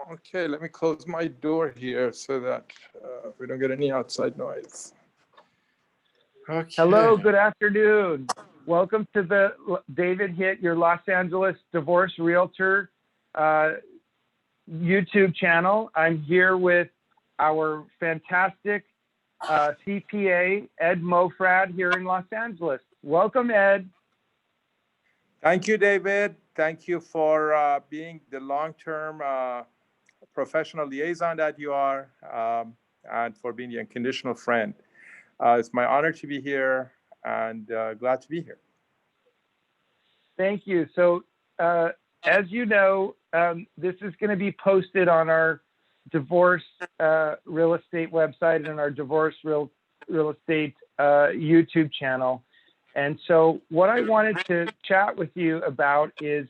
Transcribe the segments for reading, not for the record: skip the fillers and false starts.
Okay, let me close my door here so that we don't get any outside noise. Okay. Hello, good afternoon. Welcome to the David Hitt, your Los Angeles divorce realtor YouTube channel. I'm here with our fantastic CPA, Ed Mofrad, here in Los Angeles. Welcome, Ed. Thank you, David. Thank you for being the long-term professional liaison that you are, and for being the unconditional friend. It's my honor to be here, and glad to be here. Thank you. So, as you know, this is going to be posted on our divorce real estate website and our divorce real estate YouTube channel. And so what I wanted to chat with you about is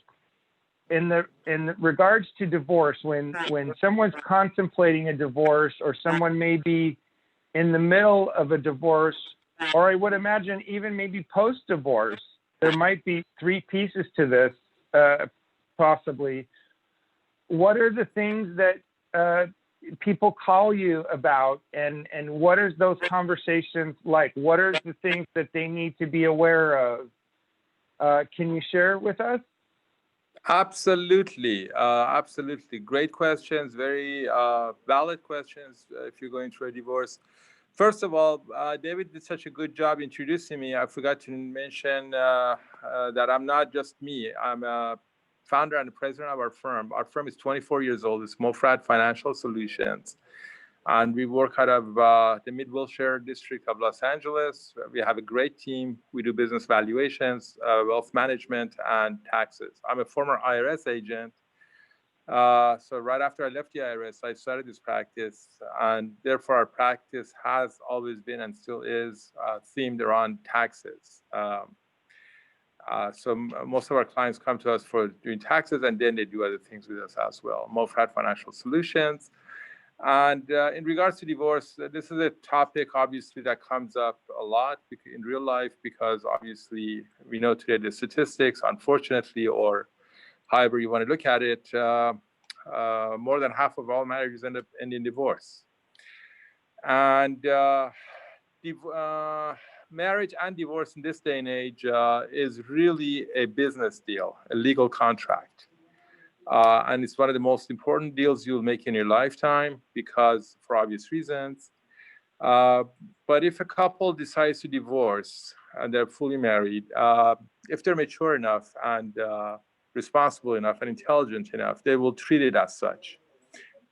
in regards to divorce, when someone's contemplating a divorce, or someone may be in the middle of a divorce, or I would imagine even maybe post-divorce, there might be three pieces to this, possibly. What are the things that people call you about, and what are those conversations like? What are the things that they need to be aware of? Can you share with us? Absolutely. Absolutely. Great questions, very valid questions if you're going through a divorce. First of all, David did such a good job introducing me. I forgot to mention that I'm not just me. I'm a founder and the president of our firm. Our firm is 24 years old. It's Mofrad Financial Solutions. And we work out of the Mid-Wilshire district of Los Angeles. We have a great team. We do business valuations, wealth management, and taxes. I'm a former IRS agent. So right after I left the IRS, I started this practice. And therefore, our practice has always been and still is themed around taxes. So most of our clients come to us for doing taxes, and then they do other things with us as well. Mofrad Financial Solutions. And in regards to divorce, this is a topic, obviously, that comes up a lot in real life, because obviously we know today the statistics, unfortunately, or however you want to look at it, more than half of all marriages end up in divorce. And marriage and divorce in this day and age is really a business deal, a legal contract. And it's one of the most important deals you'll make in your lifetime, because for obvious reasons. But if a couple decides to divorce and they're fully married, if they're mature enough and responsible enough and intelligent enough, they will treat it as such.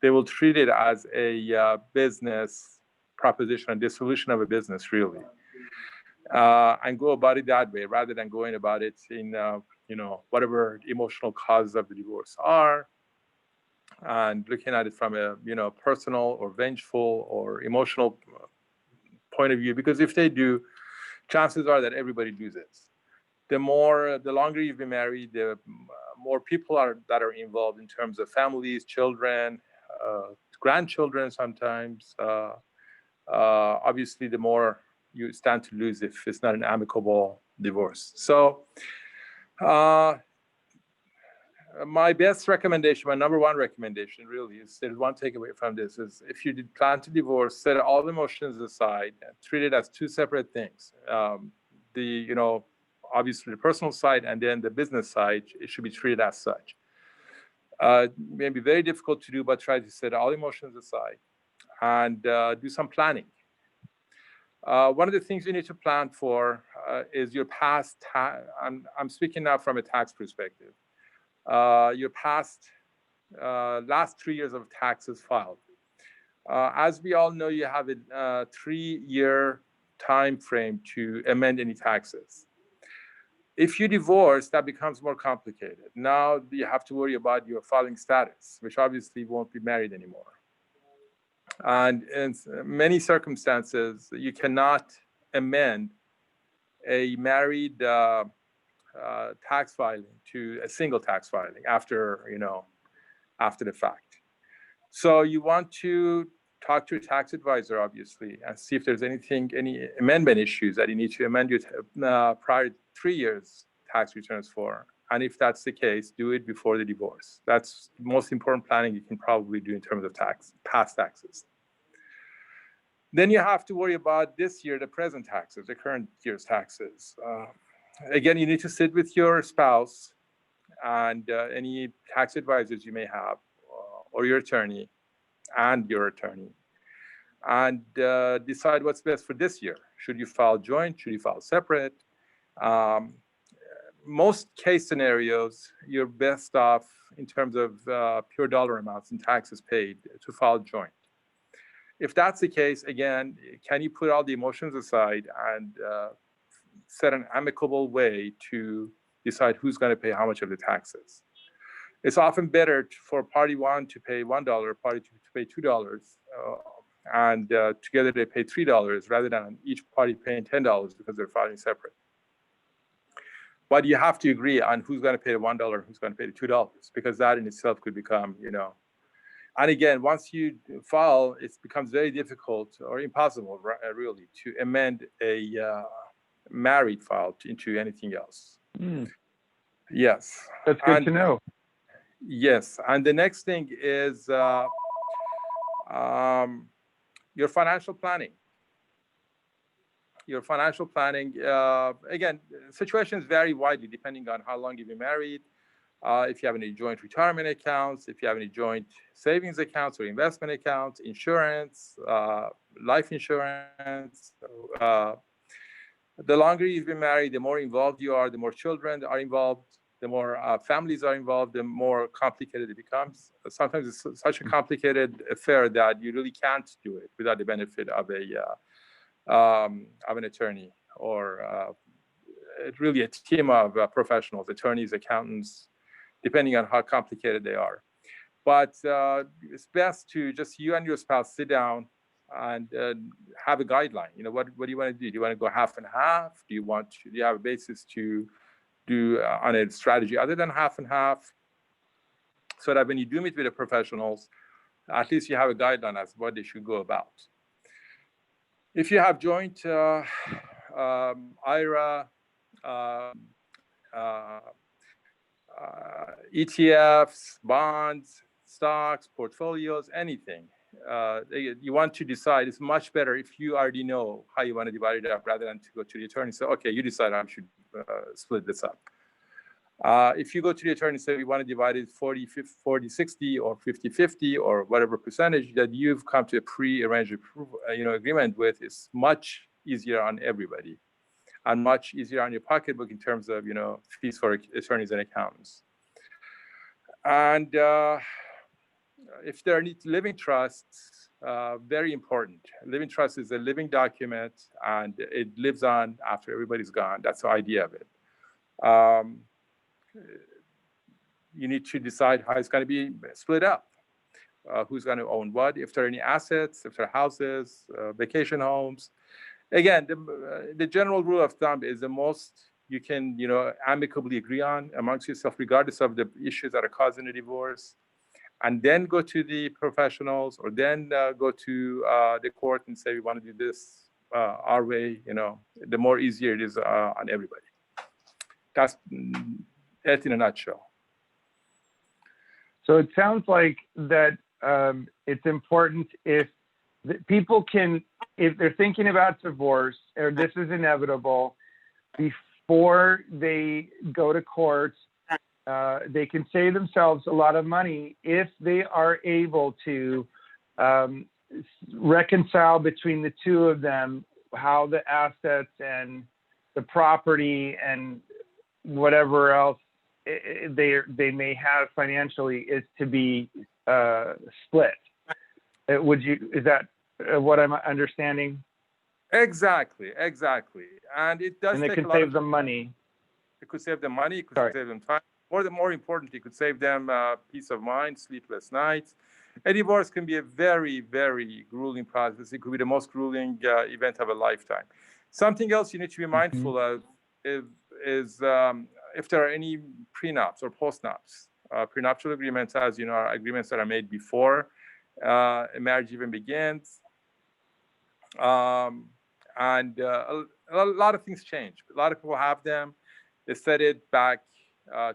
They will treat it as a business proposition, a dissolution of a business, really. And go about it that way, rather than going about it in whatever emotional causes of the divorce are, and looking at it from a personal or vengeful or emotional point of view. Because if they do, chances are that everybody loses. The longer you've been married, the more people that are involved in terms of families, children, grandchildren sometimes. Obviously, the more you stand to lose if it's not an amicable divorce. So my best recommendation, my number one recommendation really is, there's one takeaway from this, is if you plan to divorce, set all the emotions aside and treat it as two separate things. Obviously the personal side and then the business side, it should be treated as such. It may be very difficult to do, but try to set all emotions aside and do some planning. One of the things you need to plan for is your past. I'm speaking now from a tax perspective. Your past last 3 years of taxes filed. As we all know, you have a 3-year time frame to amend any taxes. If you divorce, that becomes more complicated. Now you have to worry about your filing status, which obviously won't be married anymore. And in many circumstances, you cannot amend a married tax filing to a single tax filing after the fact. So you want to talk to your tax advisor, obviously, and see if there's any amendment issues that you need to amend your prior 3 years tax returns for. And if that's the case, do it before the divorce. That's the most important planning you can probably do in terms of past taxes. Then you have to worry about this year, the present taxes, the current year's taxes. Again, you need to sit with your spouse and any tax advisors you may have, or your attorney, and decide what's best for this year. Should you file joint? Should you file separate? Most case scenarios, you're best off in terms of pure dollar amounts and taxes paid to file joint. If that's the case, again, can you put all the emotions aside and set an amicable way to decide who's going to pay how much of the taxes? It's often better for party one to pay $1, party two to pay $2, and together they pay $3 rather than each party paying $10 because they're filing separate. But you have to agree on who's going to pay the $1, who's going to pay the $2, because that in itself could become, And again, once you file, it becomes very difficult or impossible, really, to amend a married file into anything else. Yes. That's good to know. Yes. And the next thing is your financial planning. Your financial planning, again, situations vary widely depending on how long you've been married. If you have any joint retirement accounts, if you have any joint savings accounts or investment accounts, insurance, life insurance. The longer you've been married, the more involved you are, the more children are involved, the more families are involved, the more complicated it becomes. Sometimes it's such a complicated affair that you really can't do it without the benefit of an attorney or really a team of professionals, attorneys, accountants, depending on how complicated they are. But it's best to just you and your spouse sit down and have a guideline. What do you want to do? Do you want to go half and half? Do you have a basis to do on a strategy other than half and half? So that when you do meet with the professionals, at least you have a guideline as to what they should go about. If you have joint IRA, ETFs, bonds, stocks, portfolios, anything, you want to decide, it's much better if you already know how you want to divide it up rather than to go to the attorney and say, okay, you decide how I should split this up. If you go to the attorney and say, we want to divide it 40-60 or 50-50 or whatever percentage that you've come to a pre-arranged agreement with, is much easier on everybody and much easier on your pocketbook in terms of, fees for attorneys and accountants. And if there are living trusts, very important. Living trust is a living document and it lives on after everybody's gone. That's the idea of it. You need to decide how it's going to be split up. Who's going to own what? If there are any assets, if there are houses, vacation homes. Again, the general rule of thumb is the most you can, amicably agree on amongst yourself, regardless of the issues that are causing a divorce, and then go to the professionals, or then go to the court and say we want to do this our way. The more easier it is on everybody. That's it in a nutshell. So it sounds like that it's important if people can, if they're thinking about divorce or this is inevitable, before they go to court, they can save themselves a lot of money if they are able to reconcile between the two of them how the assets and the property and whatever else they may have financially is to be split. Is that what I'm understanding? Exactly. And it does. And it take can a lot save them money. It could save them money. It could save them time. More importantly, it could save them peace of mind, sleepless nights. A divorce can be a very, very grueling process. It could be the most grueling event of a lifetime. Something else you need to be mindful of is if there are any prenups or postnups. Prenuptial agreements, as you know, are agreements that are made before a marriage even begins. And a lot of things change. A lot of people have them. They said it back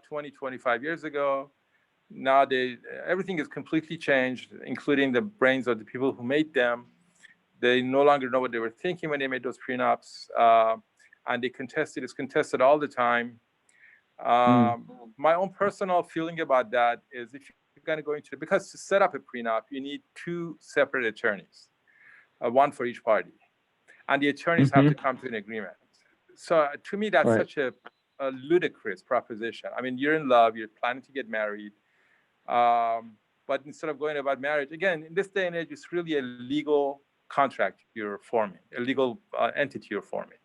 20, 25 years ago. Now everything is completely changed, including the brains of the people who made them. They no longer know what they were thinking when they made those prenups, and it's contested all the time. My own personal feeling about that is if you're going to go into it, because to set up a prenup, you need two separate attorneys, one for each party, and the attorneys have to come to an agreement. So to me, that's such a ludicrous proposition. I mean, you're in love, you're planning to get married, but instead of going about marriage, again, in this day and age, it's really a legal contract you're forming, a legal entity you're forming.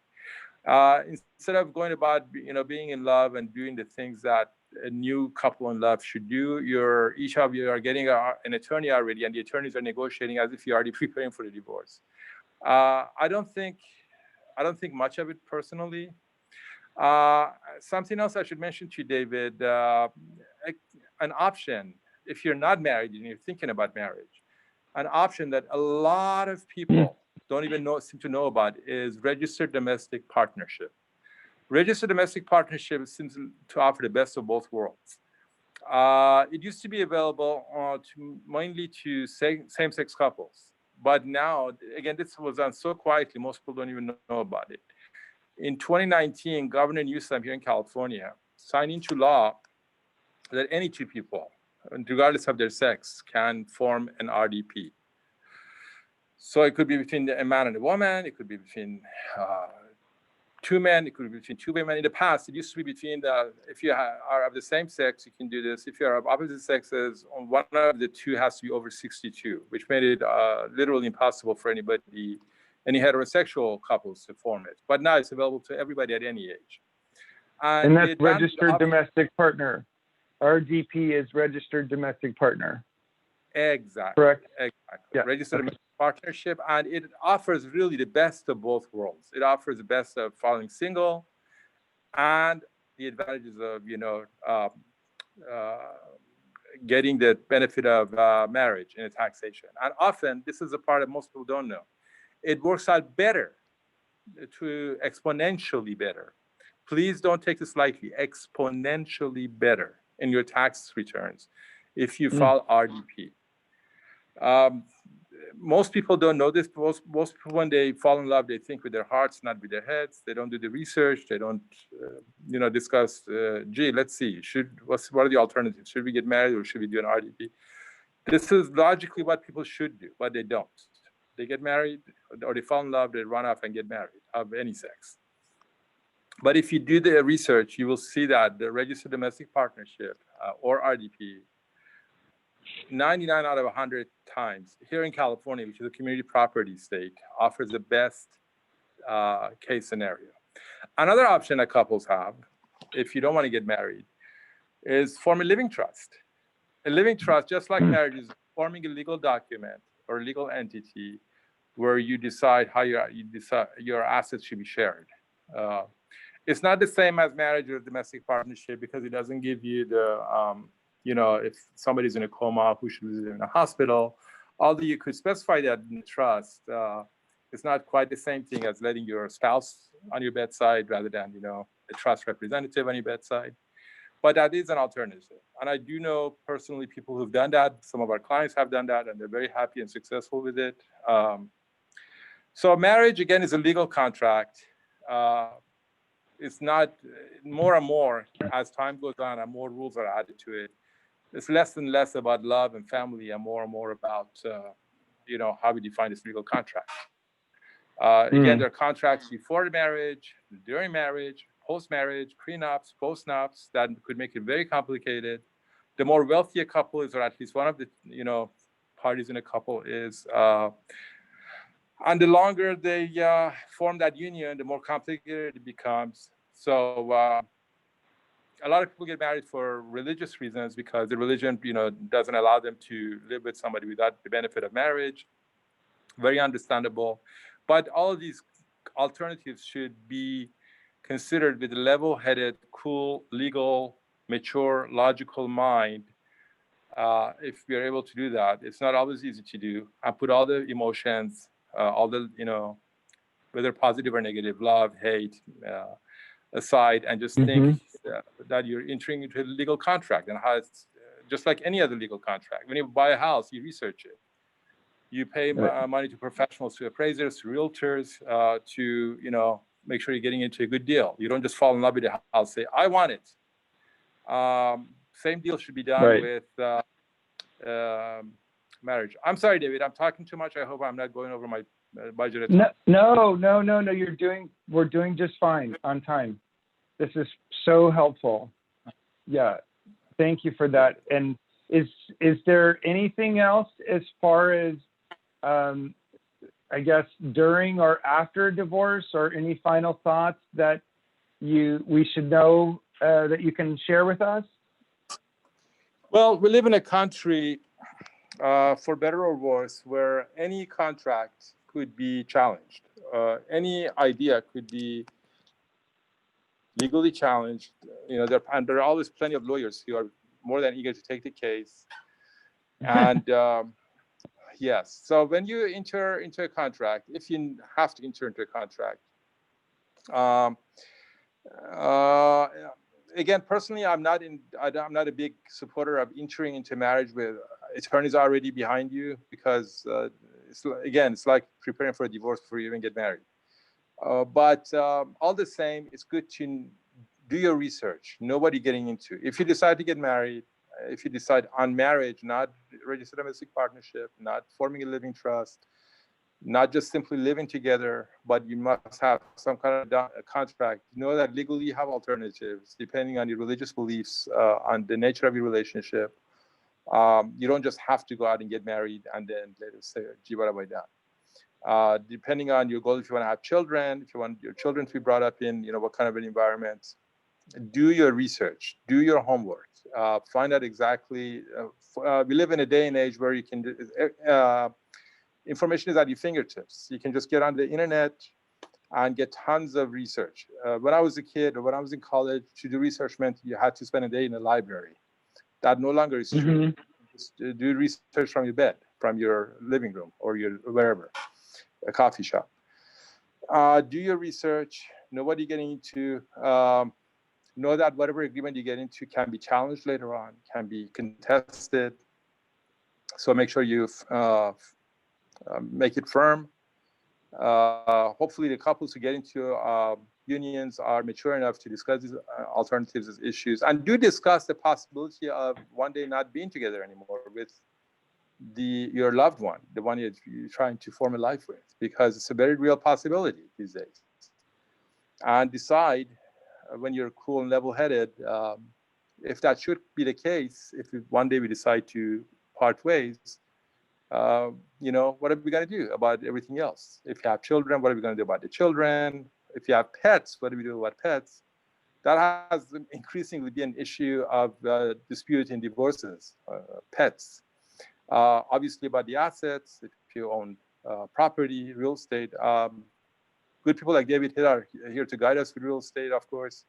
Instead of going about, being in love and doing the things that a new couple in love should do, each of you are getting an attorney already, and the attorneys are negotiating as if you're already preparing for the divorce. I don't think much of it personally. Something else I should mention to you, David, an option, if you're not married and you're thinking about marriage, an option that a lot of people don't even seem to know about is registered domestic partnership. Registered domestic partnership seems to offer the best of both worlds. It used to be available mainly to same-sex couples. But now, again, this was done so quietly, most people don't even know about it. In 2019, Governor Newsom here in California signed into law that any two people, regardless of their sex, can form an RDP. So it could be between a man and a woman, it could be between two men, it could be between two women. In the past, it used to be between if you are of the same sex, you can do this. If you're of opposite sexes, one of the two has to be over 62, which made it literally impossible for any heterosexual couples to form it. But now it's available to everybody at any age. And that's registered domestic partner. RDP is registered domestic partner. Exactly. Correct. Exactly. Yeah. Registered domestic partnership, and it offers really the best of both worlds. It offers the best of falling single, and the advantages of getting the benefit of marriage in a taxation. And often, this is a part that most people don't know. It works out better, to exponentially better. Please don't take this lightly. Exponentially better in your tax returns if you file RDP. Most people don't know this. Most people, when they fall in love, they think with their hearts, not with their heads. They don't do the research. They don't, discuss. Let's see. What are the alternatives? Should we get married or should we do an RDP? This is logically what people should do, but they don't. They get married, or they fall in love. They run off and get married of any sex. But if you do the research, you will see that the registered domestic partnership or RDP, 99 out of 100 times here in California, which is a community property state, offers the best case scenario. Another option that couples have, if you don't want to get married, is form a living trust. A living trust, just like marriage, is forming a legal document or legal entity where you decide how your assets should be shared. It's not the same as marriage or domestic partnership because it doesn't give you the, if somebody's in a coma, who should be in a hospital. Although you could specify that in the trust, it's not quite the same thing as letting your spouse on your bedside rather than, a trust representative on your bedside. But that is an alternative. And I do know personally people who've done that. Some of our clients have done that, and they're very happy and successful with it. So marriage, again, is a legal contract. It's not more and more as time goes on and more rules are added to it. It's less and less about love and family and more about, how we define this legal contract. Again, there are contracts before marriage, during marriage, post-marriage, prenups, post-nups that could make it very complicated. The more wealthy a couple is, or at least one of the, parties in a couple is, and the longer they form that union, the more complicated it becomes. So a lot of people get married for religious reasons because the religion, doesn't allow them to live with somebody without the benefit of marriage. Very understandable. But all of these alternatives should be considered with a level-headed, cool, legal, mature, logical mind. If we are able to do that, it's not always easy to do. I put all the emotions, all the, whether positive or negative, love, hate, aside, and just think that you're entering into a legal contract, and how it's just like any other legal contract. When you buy a house, you research it. You pay money to professionals, to appraisers, to realtors, to make sure you're getting into a good deal. You don't just fall in love with the house, say, I want it. Same deal should be done with marriage. I'm sorry, David, I'm talking too much. I hope I'm not going over my budget. No. We're doing just fine on time. This is so helpful. Yeah. Thank you for that. And is there anything else as far as, I guess, during or after divorce, or any final thoughts that we should know that you can share with us? Well, we live in a country, for better or worse, where any contract could be challenged. Any idea could be legally challenged. And there are always plenty of lawyers who are more than eager to take the case. And yes, so when you enter into a contract, if you have to enter into a contract, again, personally, I'm not a big supporter of entering into marriage with attorneys already behind you, because it's like preparing for a divorce before you even get married. But all the same, it's good to do your research, know what you're getting into. If you decide to get married, if you decide on marriage, not registered domestic partnership, not forming a living trust, not just simply living together, but you must have some kind of a contract. Know that legally you have alternatives depending on your religious beliefs, on the nature of your relationship. You don't just have to go out and get married and then later say, gee, what have I done? Depending on your goal, if you want to have children, if you want your children to be brought up in, what kind of an environment, do your research, do your homework, find out exactly. We live in a day and age where you can, information is at your fingertips. You can just get on the internet and get tons of research. When I was a kid, or when I was in college, to do research meant you had to spend a day in a library. That no longer is true. Just do research from your bed, from your living room, or your wherever, a coffee shop. Do your research, know what you're getting into. Know that whatever agreement you get into can be challenged later on, can be contested. So make sure you make it firm. Hopefully the couples who get into unions are mature enough to discuss these alternatives as issues, and do discuss the possibility of one day not being together anymore with your loved one, the one you're trying to form a life with, because it's a very real possibility these days. And decide when you're cool and level-headed, if that should be the case, if one day we decide to part ways, what are we going to do about everything else? If you have children, what are we going to do about the children? If you have pets, what do we do about pets? That has increasingly been an issue of dispute in divorces, pets. Obviously about the assets, if you own property, real estate. Good people like David Hitt are here to guide us with real estate, of course.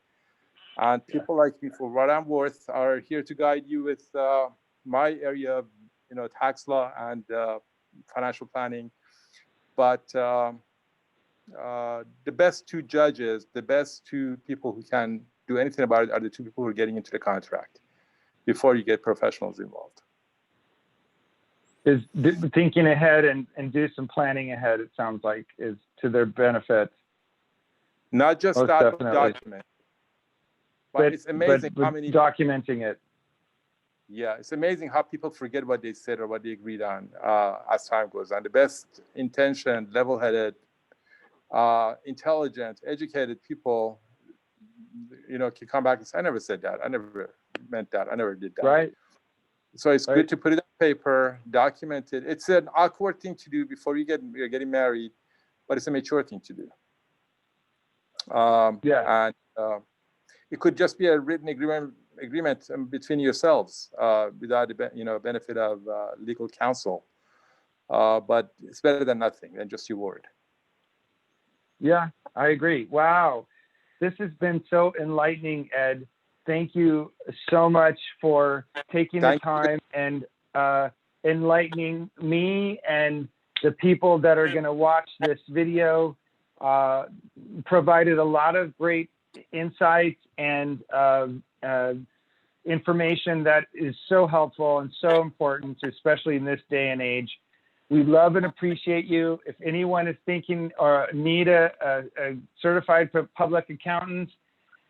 And people like me, for what I'm worth, are here to guide you with my area of tax law and financial planning. But the best two judges, the best two people who can do anything about it, are the two people who are getting into the contract before you get professionals involved. Is thinking ahead and do some planning ahead, it sounds like, is to their benefit. Not just that document, but it's amazing how many documenting it. Yeah, it's amazing how people forget what they said or what they agreed on as time goes on. The best intentioned, level-headed, intelligent, educated people, can come back and say, I never said that. I never meant that. I never did that. Right. So it's good to put it on paper, document it. It's an awkward thing to do before you're getting married, but it's a mature thing to do. And it could just be a written agreement between yourselves without the benefit of legal counsel. But it's better than nothing, than just your word. Yeah, I agree. Wow. This has been so enlightening, Ed. Thank you so much for taking the time and enlightening me and the people that are going to watch this video. Provided a lot of great insights and information that is so helpful and so important, especially in this day and age. We love and appreciate you. If anyone is thinking or need a certified public accountant,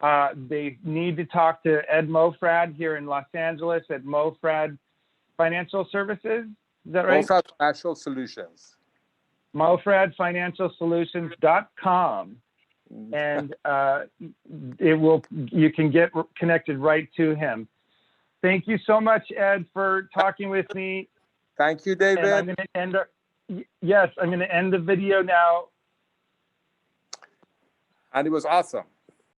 they need to talk to Ed Mofrad here in Los Angeles at Mofrad Financial Services. Is that right? Mofrad Financial Solutions. MofradFinancialSolutions.com. And you can get connected right to him. Thank you so much, Ed, for talking with me. Thank you, David. And I'm going to end I'm going to end the video now. And it was awesome.